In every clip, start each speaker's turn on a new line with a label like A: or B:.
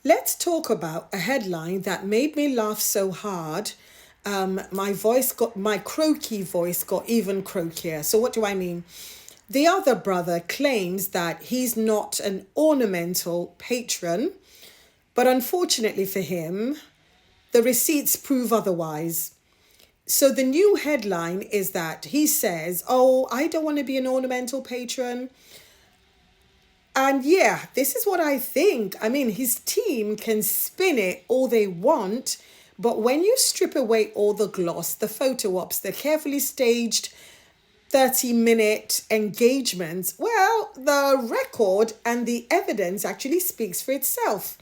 A: Let's talk about a headline that made me laugh so hard. My croaky voice got even croakier. So, what do I mean? The other brother claims that he's not an ornamental patron, but unfortunately for him, the receipts prove otherwise. So, the new headline is that he says, "Oh, I don't want to be an ornamental patron." And yeah, this is what I think. I mean, his team can spin it all they want, but when you strip away all the gloss, the photo ops, the carefully staged 30-minute engagements, well, the record and the evidence actually speaks for itself.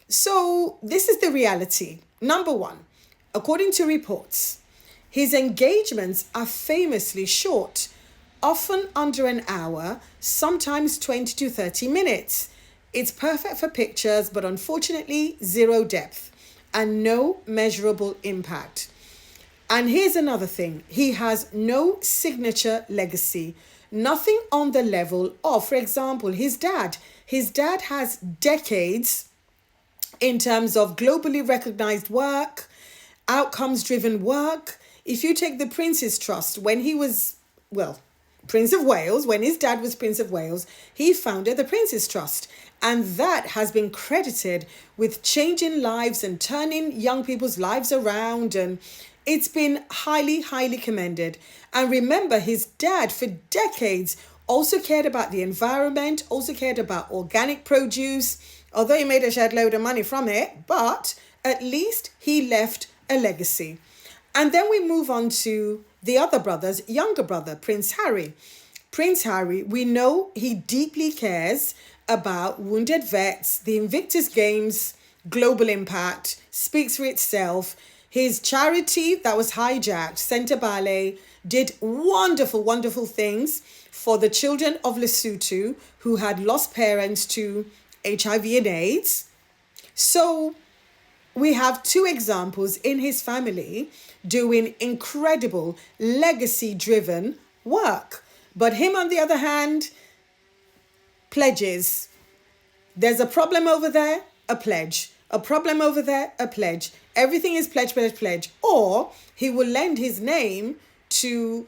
A: So, this is the reality. Number one, according to reports, his engagements are famously short, often under an hour, sometimes 20 to 30 minutes. It's perfect for pictures, but unfortunately, zero depth and no measurable impact. And here's another thing, he has no signature legacy, nothing on the level of, for example, his dad. His dad has decades in terms of globally recognized work, outcomes driven work. If you take the Prince's Trust, when he was, well, Prince of Wales, when his dad was Prince of Wales, he founded the Prince's Trust. And that has been credited with changing lives and turning young people's lives around. And it's been highly, highly commended. And remember, his dad for decades also cared about the environment, also cared about organic produce, although he made a shed load of money from it, but at least he left a legacy. And then we move on to the other brother's younger brother, Prince Harry. Prince Harry, we know he deeply cares about wounded vets, the Invictus Games, global impact, speaks for itself. His charity that was hijacked, Centre Ballet, did wonderful, wonderful things for the children of Lesotho who had lost parents to HIV and AIDS. So we have two examples in his family doing incredible legacy-driven work. But him, on the other hand, pledges. There's a problem over there, a pledge. A problem over there, a pledge. Everything is pledge, pledge, pledge. Or he will lend his name to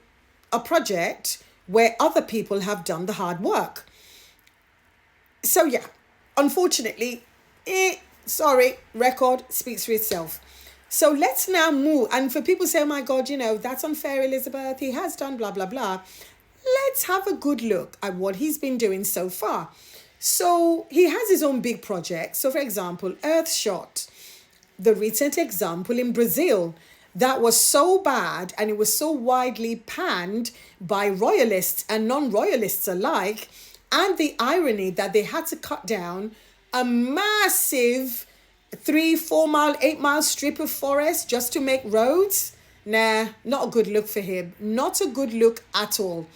A: a project where other people have done the hard work. So yeah, unfortunately, record speaks for itself. So let's now move. And for people say, oh my God, that's unfair, Elizabeth. He has done blah, blah, blah. Let's have a good look at what he's been doing so far. So he has his own big projects. So for example, Earthshot, the recent example in Brazil, that was so bad and it was so widely panned by royalists and non-royalists alike. And the irony that they had to cut down a massive 3-4 mile 8 mile strip of forest just to make roads. Nah, not a good look for him. Not a good look at all.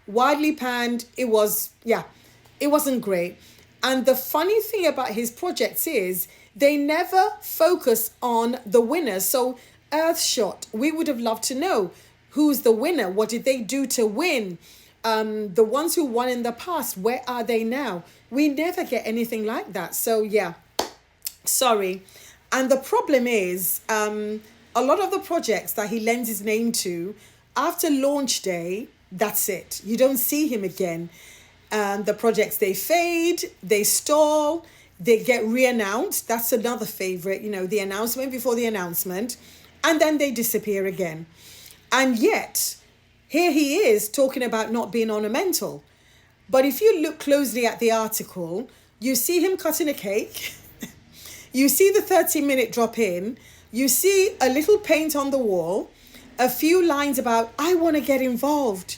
A: Widely panned. It wasn't great. And the funny thing about his projects is they never focus on the winners. So Earthshot, we would have loved to know who's the winner. What did they do to win? The ones who won in the past, where are they now? We never get anything like that. So yeah, sorry. And the problem is, a lot of the projects that he lends his name to, after launch day, that's it. You don't see him again. The projects, they fade, they stall, they get re-announced. That's another favorite, the announcement before the announcement, and then they disappear again. And yet, here he is talking about not being ornamental. But if you look closely at the article, you see him cutting a cake. You see the 30-minute drop in. You see a little paint on the wall. A few lines about, I want to get involved.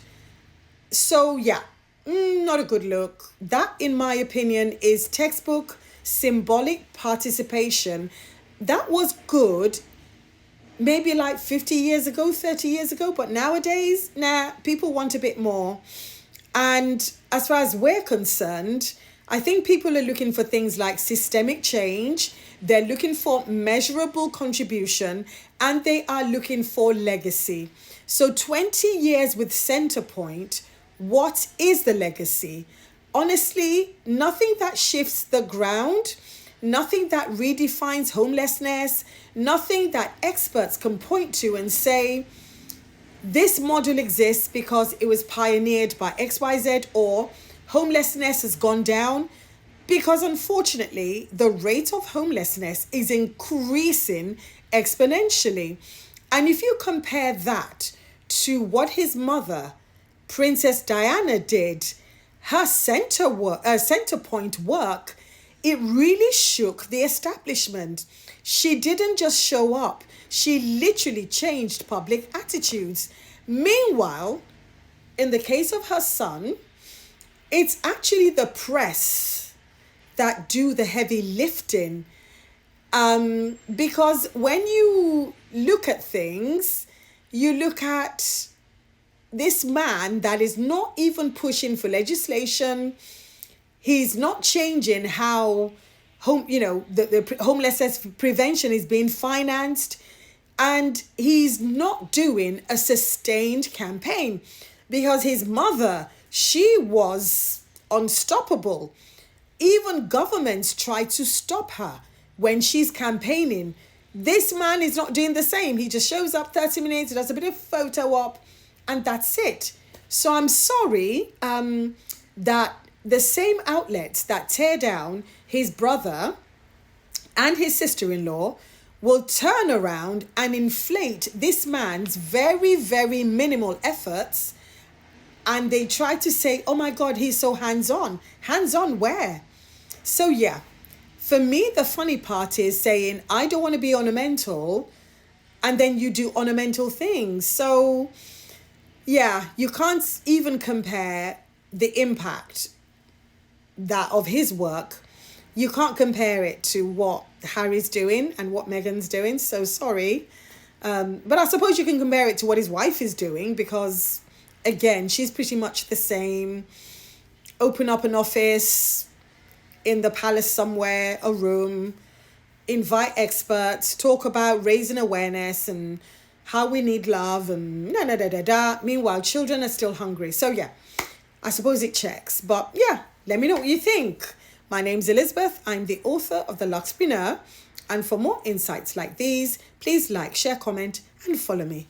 A: So yeah, not a good look. That, in my opinion, is textbook symbolic participation. That was good maybe like 50 years ago, 30 years ago. But nowadays, people want a bit more. And as far as we're concerned, I think people are looking for things like systemic change. They're looking for measurable contribution, and they are looking for legacy. So 20 years with Centrepoint, what is the legacy? Honestly, nothing that shifts the ground, nothing that redefines homelessness, nothing that experts can point to and say, this model exists because it was pioneered by XYZ, or homelessness has gone down. Because unfortunately, the rate of homelessness is increasing exponentially. And if you compare that to what his mother, Princess Diana, did, her center point work, it really shook the establishment. She didn't just show up. She literally changed public attitudes. Meanwhile, in the case of her son, it's actually the press that do the heavy lifting. Because when you look at things, you look at this man that is not even pushing for legislation. He's not changing how the homelessness prevention is being financed, and he's not doing a sustained campaign, because his mother, she was unstoppable. Even governments try to stop her when she's campaigning. This man is not doing the same. He just shows up 30 minutes, does a bit of photo op, and that's it. So I'm sorry that the same outlets that tear down his brother and his sister-in-law will turn around and inflate this man's very, very minimal efforts. And they try to say, oh my God, he's so hands-on. Hands-on where? So yeah, for me, the funny part is saying, I don't want to be ornamental, and then you do ornamental things. So yeah, you can't even compare the impact that of his work. You can't compare it to what Harry's doing and what Meghan's doing. So sorry. But I suppose you can compare it to what his wife is doing, because again, she's pretty much the same. Open up an office in the palace somewhere, a room, invite experts, talk about raising awareness and how we need love and da. Meanwhile, children are still hungry. So yeah, I suppose it checks. But yeah, let me know what you think. My name's Elizabeth. I'm the author of The Luxpreneur. And for more insights like these, please like, share, comment, and follow me.